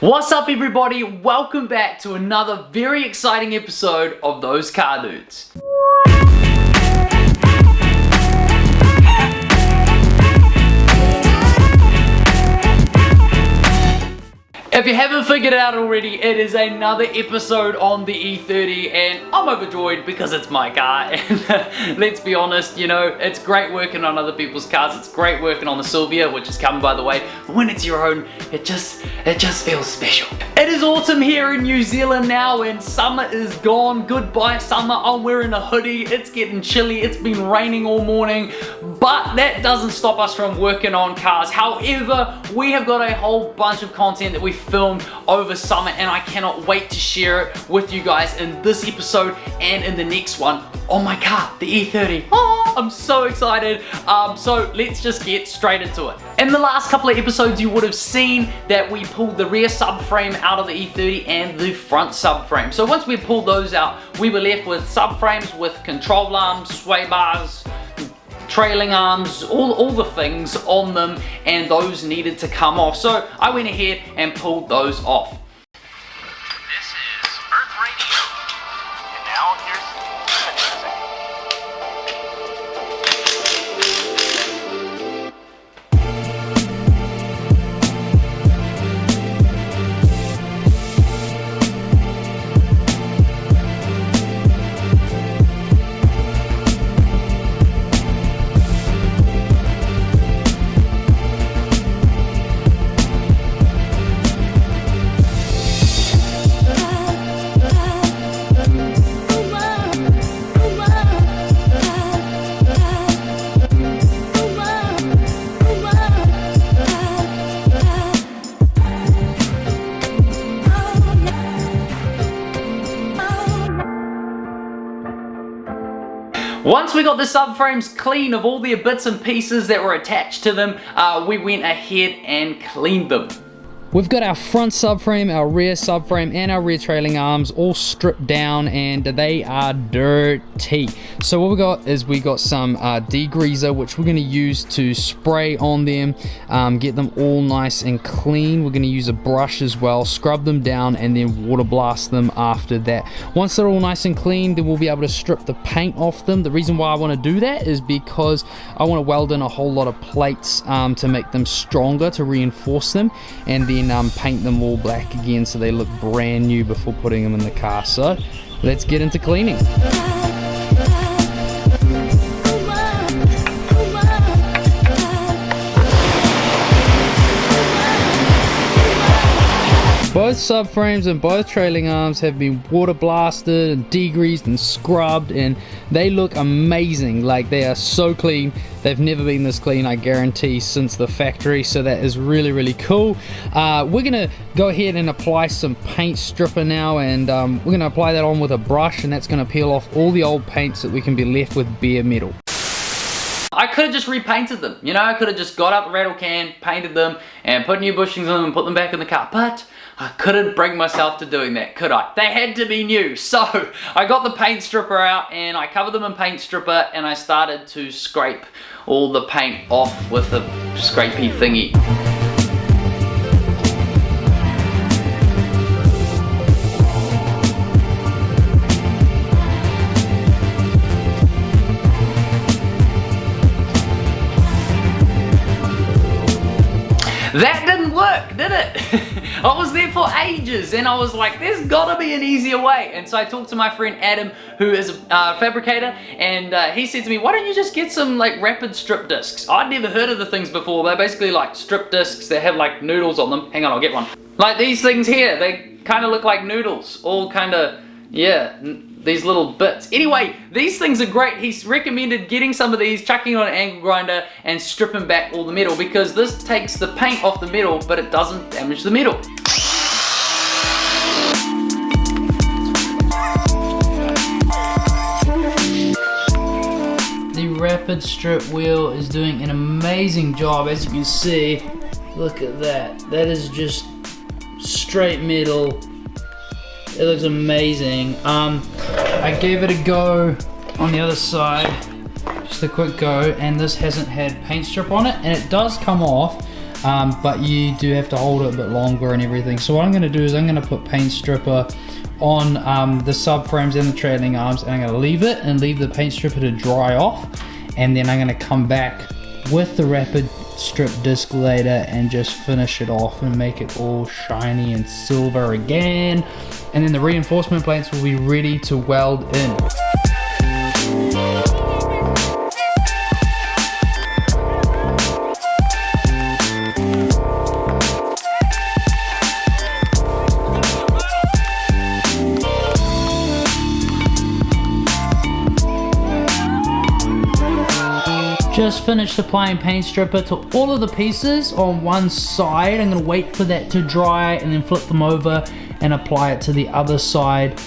What's up everybody, welcome back to another very exciting episode of Those Car Dudes. If you haven't figured it out already, it is another episode on the E30 and I'm overjoyed because it's my car and let's be honest, you know, it's great working on other people's cars, it's great working on the Sylvia, which is coming by the way, but when it's your own, it just feels special. It is autumn here in New Zealand now and summer is gone. Goodbye summer, I'm wearing a hoodie, it's getting chilly, it's been raining all morning, but that doesn't stop us from working on cars. However, we have got a whole bunch of content that we filmed over summer and I cannot wait to share it with you guys in this episode and in the next one on my car, the E30. Oh, I'm so excited. So let's just get straight into it. In the last couple of episodes you would have seen that we pulled the rear subframe out of the E30 and the front subframe. So once we pulled those out, we were left with subframes with control arms, sway bars, trailing arms, all the things on them, and those needed to come off. So I went ahead and pulled those off. This is Earth Radio, and now here's the music. Once we got the subframes clean of all the bits and pieces that were attached to them, we went ahead and cleaned them. We've got our front subframe, our rear subframe, and our rear trailing arms all stripped down and they are dirty. So what we got is we got some degreaser, which we're going to use to spray on them, get them all nice and clean. We're going to use a brush as well, scrub them down and then water blast them after that. Once they're all nice and clean, then we'll be able to strip the paint off them. The reason why I want to do that is because I want to weld in a whole lot of plates to make them stronger, to reinforce them, and then paint them all black again so they look brand new before putting them in the car. So let's get into cleaning. Both subframes and both trailing arms have been water blasted and degreased and scrubbed and they look amazing. Like, they are so clean. They've never been this clean, I guarantee, since the factory, so that is really cool. We're gonna go ahead and apply some paint stripper now, and we're gonna apply that on with a brush, and that's gonna peel off all the old paint so that we can be left with bare metal. I could have just repainted them, you know, I could have just got out the rattle can, painted them, and put new bushings on them and put them back in the car, but I couldn't bring myself to doing that, could I? They had to be new, so I got the paint stripper out and I covered them in paint stripper and I started to scrape all the paint off with a scrapey thingy. That didn't work, did it? I was there for ages and I was like, there's gotta be an easier way. And so I talked to my friend Adam, who is a fabricator, and he said to me, why don't you just get some like rapid strip discs? I'd never heard of the things before. They're basically like strip discs that have like noodles on them. Hang on, I'll get one. Like these things here, they kind of look like noodles. All kind of, yeah, these little bits. Anyway, these things are great. He's recommended getting some of these, chucking on an angle grinder and stripping back all the metal, because this takes the paint off the metal but it doesn't damage the metal. The rapid strip wheel is doing an amazing job. As you can see, look at that. That is just straight metal. It looks amazing. I gave it a go on the other side, just a quick go, and this hasn't had paint strip on it, and it does come off. but you do have to hold it a bit longer and everything. So what I'm going to do is I'm going to put paint stripper on the subframes and the trailing arms, and I'm going to leave it and leave the paint stripper to dry off, and then I'm going to come back with the rapid strip disc later and just finish it off and make it all shiny and silver again, and then the reinforcement plates will be ready to weld in. Just finished applying paint stripper to all of the pieces on one side. I'm gonna wait for that to dry and then flip them over and apply it to the other side.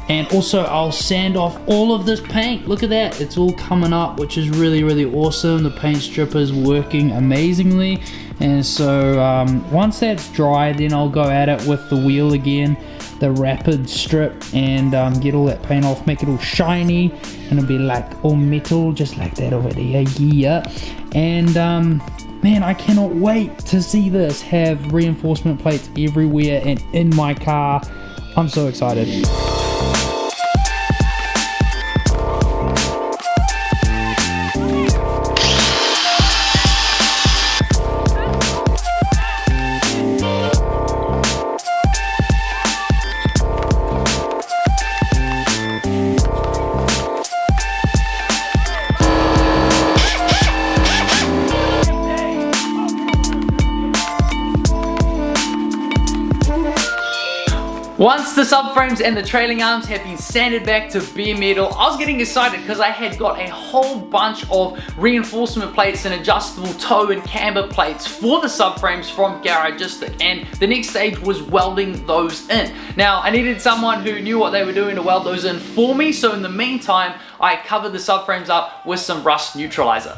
And also I'll sand off all of this paint. Look at that, it's all coming up, which is really, really awesome. The paint stripper is working amazingly. And so once that's dry, then I'll go at it with the wheel again, the rapid strip, and get all that paint off, make it all shiny, and it'll be like all metal, just like that over there, yeah. And man, I cannot wait to see this have reinforcement plates everywhere and in my car. I'm so excited. Once the subframes and the trailing arms have been sanded back to bare metal, I was getting excited because I had got a whole bunch of reinforcement plates and adjustable toe and camber plates for the subframes from Garagistic, and the next stage was welding those in. Now, I needed someone who knew what they were doing to weld those in for me, so in the meantime, I covered the subframes up with some rust neutralizer.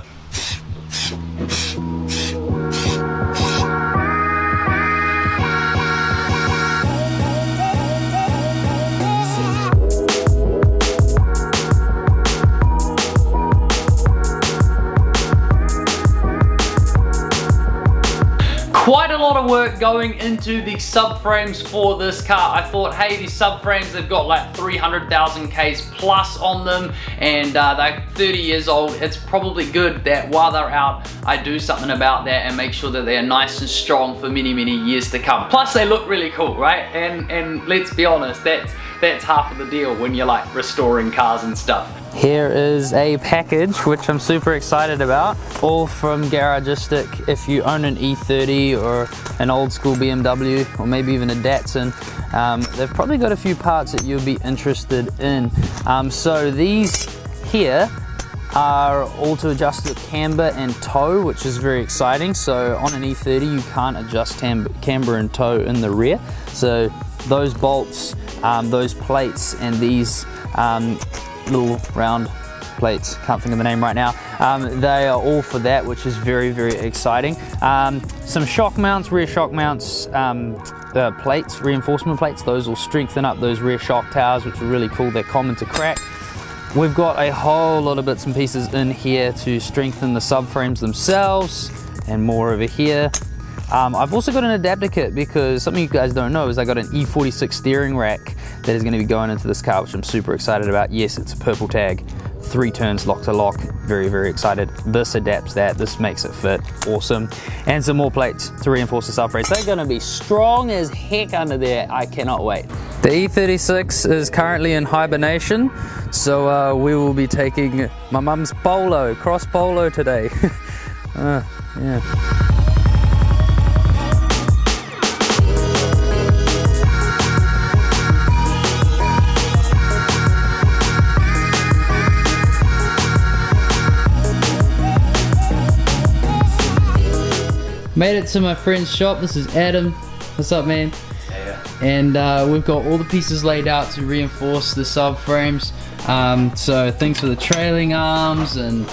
Quite a lot of work going into the subframes for this car. I thought, hey, these subframes, they've got like 300,000 Ks plus on them, and they're 30 years old. It's probably good that while they're out, I do something about that and make sure that they are nice and strong for many, many years to come. Plus, they look really cool, right? And let's be honest, that's half of the deal when you're like restoring cars and stuff. Here is a package which I'm super excited about, all from Garagistic. If you own an E30 or an old school BMW or maybe even a Datsun, they've probably got a few parts that you'll be interested in. So these here are auto adjusted camber and toe, which is very exciting. So on an E30 you can't adjust camber and toe in the rear. So those bolts, those plates, and these little round plates, can't think of the name right now, they are all for that, which is very, very exciting. Some shock mounts, rear shock mounts, plates, reinforcement plates, those will strengthen up those rear shock towers, which are really cool. They're common to crack. We've got a whole lot of bits and pieces in here to strengthen the subframes themselves, and more over here. I've also got an adapter kit because something you guys don't know is I got an E46 steering rack that is going to be going into this car, which I'm super excited about. Yes, it's a purple tag, 3 turns lock to lock, very, very excited. This adapts that, this makes it fit, awesome. And some more plates to reinforce the subframes. They're going to be strong as heck under there, I cannot wait. The E36 is currently in hibernation, so we will be taking my mum's Polo, Cross Polo today. Yeah. Made it to my friend's shop. This is Adam. What's up, man? Yeah. And we've got all the pieces laid out to reinforce the subframes. So things for the trailing arms and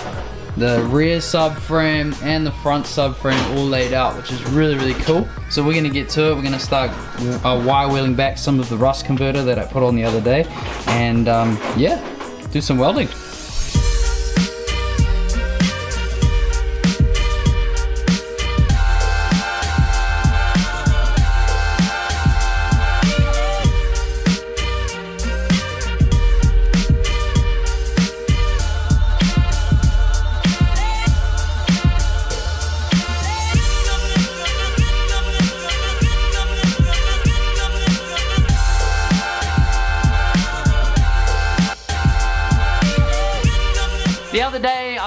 the rear subframe and the front subframe all laid out, which is really, really cool. So we're gonna get to it. We're gonna start wire wheeling back some of the rust converter that I put on the other day, and yeah, do some welding.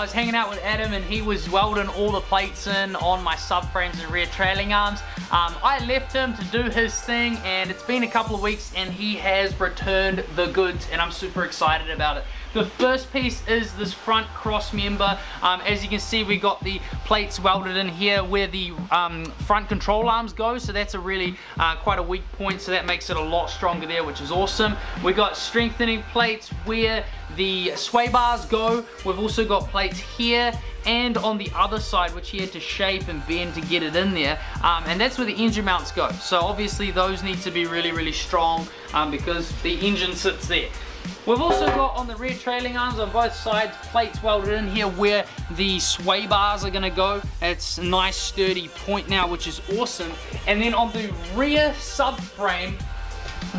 was hanging out with Adam and he was welding all the plates in on my subframes and rear trailing arms. I left him to do his thing, and it's been a couple of weeks and he has returned the goods, and I'm super excited about it. The first piece is this front cross member. As you can see, we got the plates welded in here where the front control arms go, so that's a really quite a weak point, so that makes it a lot stronger there, which is awesome. We got strengthening plates where the sway bars go. We've also got plates here and on the other side, which he had to shape and bend to get it in there, and that's where the engine mounts go. So obviously those need to be really, really strong because the engine sits there. We've also got on the rear trailing arms on both sides plates welded in here where the sway bars are going to go. It's a nice sturdy point now, which is awesome. And then on the rear subframe,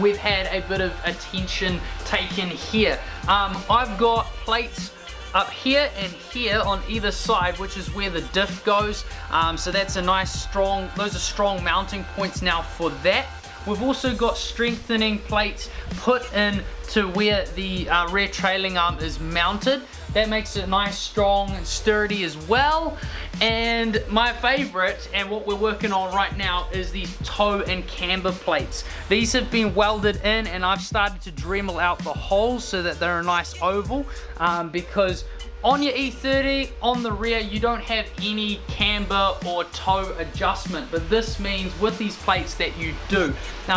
we've had a bit of attention taken here. I've got plates up here and here on either side, which is where the diff goes. So that's a nice strong, those are strong mounting points now for that. We've also got strengthening plates put in to where the rear trailing arm is mounted. That makes it nice, strong, and sturdy as well. And my favorite, and what we're working on right now, is these toe and camber plates. These have been welded in, and I've started to Dremel out the holes so that they're a nice oval, because on your E30, on the rear, you don't have any camber or toe adjustment, but this means with these plates that you do.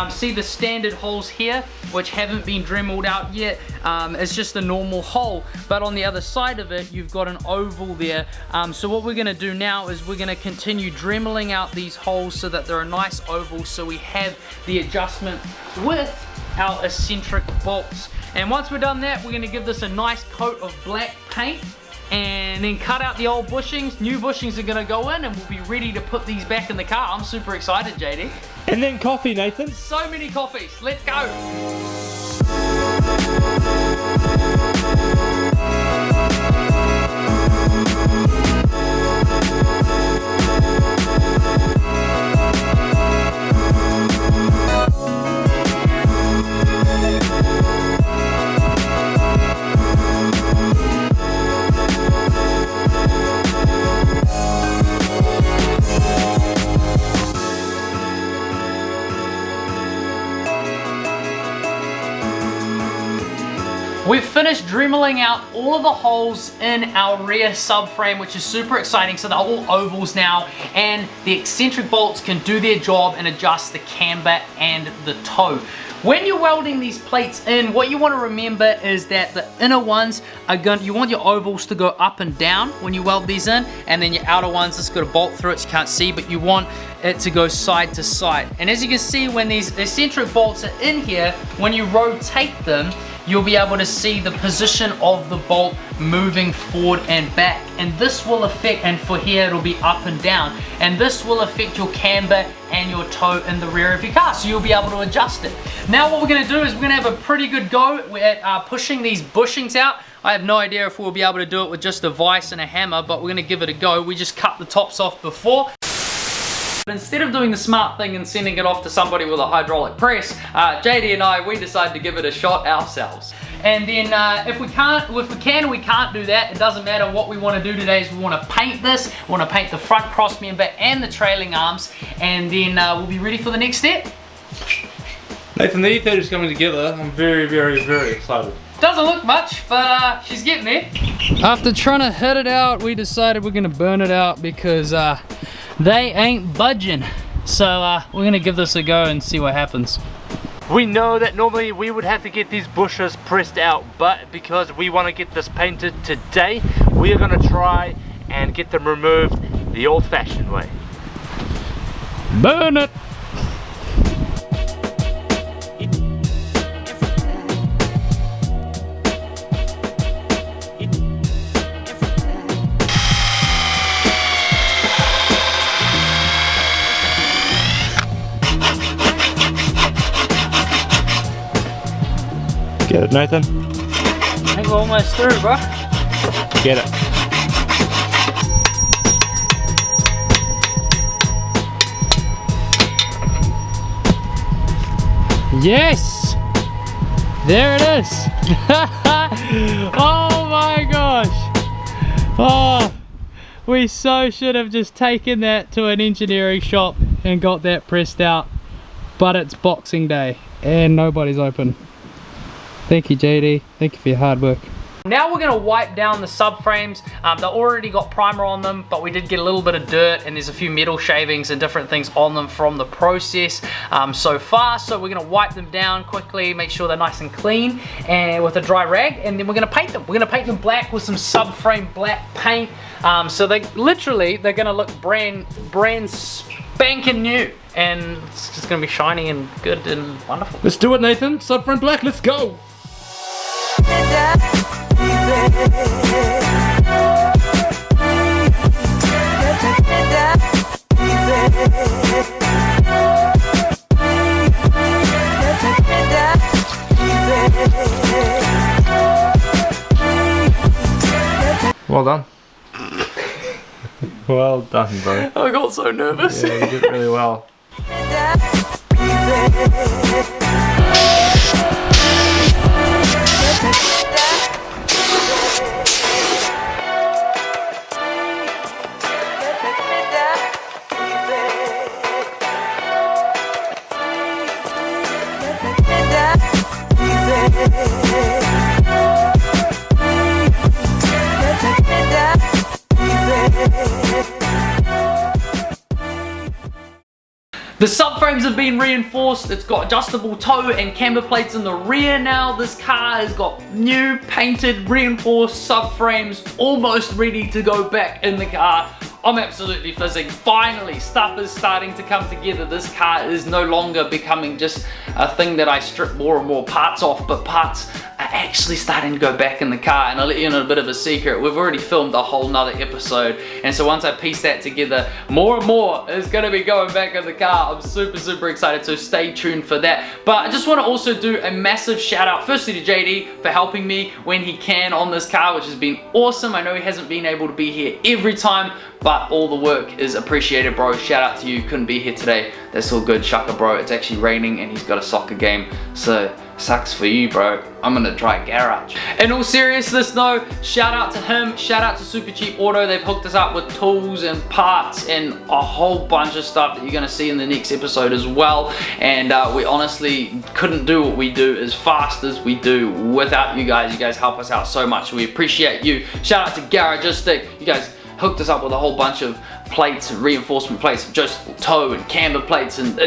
See the standard holes here, which haven't been Dremeled out yet. It's just a normal hole, but on the other side of it, you've got an oval there. So what we're gonna do now is we're gonna continue Dremeling out these holes so that they're a nice oval, so we have the adjustment with our eccentric bolts. And once we're done that, we're gonna give this a nice coat of black paint and then cut out the old bushings. New bushings are gonna go in and we'll be ready to put these back in the car. I'm super excited, JD. And then coffee, Nathan. So many coffees, let's go. We've finished Dremeling out all of the holes in our rear subframe, which is super exciting. So they're all ovals now, and the eccentric bolts can do their job and adjust the camber and the toe. When you're welding these plates in, what you want to remember is that the inner ones are you want your ovals to go up and down when you weld these in, and then your outer ones, just got a bolt through it, you can't see, but you want it to go side to side. And as you can see, when these eccentric bolts are in here, when you rotate them, you'll be able to see the position of the bolt moving forward and back. And this will affect, and for here it'll be up and down, and this will affect your camber and your toe in the rear of your car, so you'll be able to adjust it. Now what we're going to do is we're going to have a pretty good go at pushing these bushings out. I have no idea if we'll be able to do it with just a vise and a hammer, but we're going to give it a go. We just cut the tops off before. Instead of doing the smart thing and sending it off to somebody with a hydraulic press, JD and I, we decided to give it a shot ourselves. And then if we can or we can't do that, it doesn't matter. What we want to do today is we want to paint this. We want to paint the front cross member and the trailing arms, and then we'll be ready for the next step. Nathan, the E30 is coming together. I'm very, very, very excited. Doesn't look much, but she's getting there. After trying to hit it out, we decided we're going to burn it out because they ain't budging. So we're gonna give this a go and see what happens. We know that normally we would have to get these bushes pressed out, but because we want to get this painted today, we are gonna try and get them removed the old-fashioned way. Burn it! Get it, Nathan? I think we're almost through, bro. Get it. Yes! There it is! Oh my gosh! Oh, we so should have just taken that to an engineering shop and got that pressed out, but it's Boxing Day and nobody's open. Thank you, JD. Thank you for your hard work. Now we're going to wipe down the subframes. They already got primer on them, but we did get a little bit of dirt and there's a few metal shavings and different things on them from the process so far. So we're going to wipe them down quickly, make sure they're nice and clean, and with a dry rag, and then we're going to paint them. We're going to paint them black with some Subframe black paint. So they're going to look brand spanking new, and it's just going to be shiny and good and wonderful. Let's do it, Nathan. Subframe black, let's go. Well done. Well done, bro. I got so nervous. Yeah, you did really well. The subframes have been reinforced. It's got adjustable toe and camber plates in the rear now. This car has got new painted reinforced subframes almost ready to go back in the car. I'm absolutely fizzing. Finally, stuff is starting to come together. This car is no longer becoming just a thing that I strip more and more parts off, but parts are actually starting to go back in the car. And I'll let you in a bit of a secret. We've already filmed a whole nother episode, and so once I piece that together, more and more is going to be going back in the car. I'm super excited, so stay tuned for that. But I just want to also do a massive shout out firstly to JD for helping me when he can on this car, which has been awesome. I know he hasn't been able to be here every time, but all the work is appreciated, bro. Shout out to you. Couldn't be here today. That's all good. Shaka, bro. It's actually raining and he's got a soccer game, so sucks for you, bro. I'm gonna try garage. In all seriousness though, shout out to him, shout out to Super Cheap Auto. They've hooked us up with tools and parts and a whole bunch of stuff that you're gonna see in the next episode as well. And we honestly couldn't do what we do as fast as we do without you guys. You guys help us out so much, so we appreciate you. Shout out to Garagistic. You guys hooked us up with a whole bunch of plates, reinforcement plates, just toe and camber plates and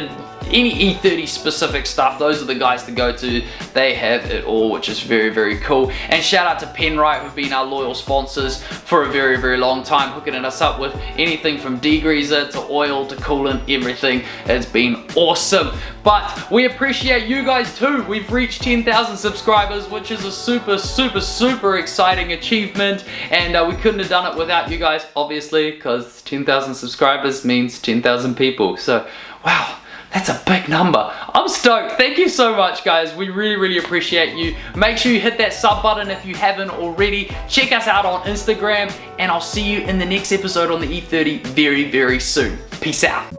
any E30 specific stuff. Those are the guys to go to. They have it all, which is very cool. And shout out to Penrite, who've been our loyal sponsors for a very long time, hooking us up with anything from degreaser to oil to coolant, everything. It's been awesome. But we appreciate you guys too. We've reached 10,000 subscribers, which is a super exciting achievement, and we couldn't have done it without you guys, obviously, because 10,000 subscribers means 10,000 people. So wow, that's a big number. I'm stoked. Thank you so much, guys. We really appreciate you. Make sure you hit that sub button if you haven't already. Check us out on Instagram, and I'll see you in the next episode on the E30 very soon. Peace out.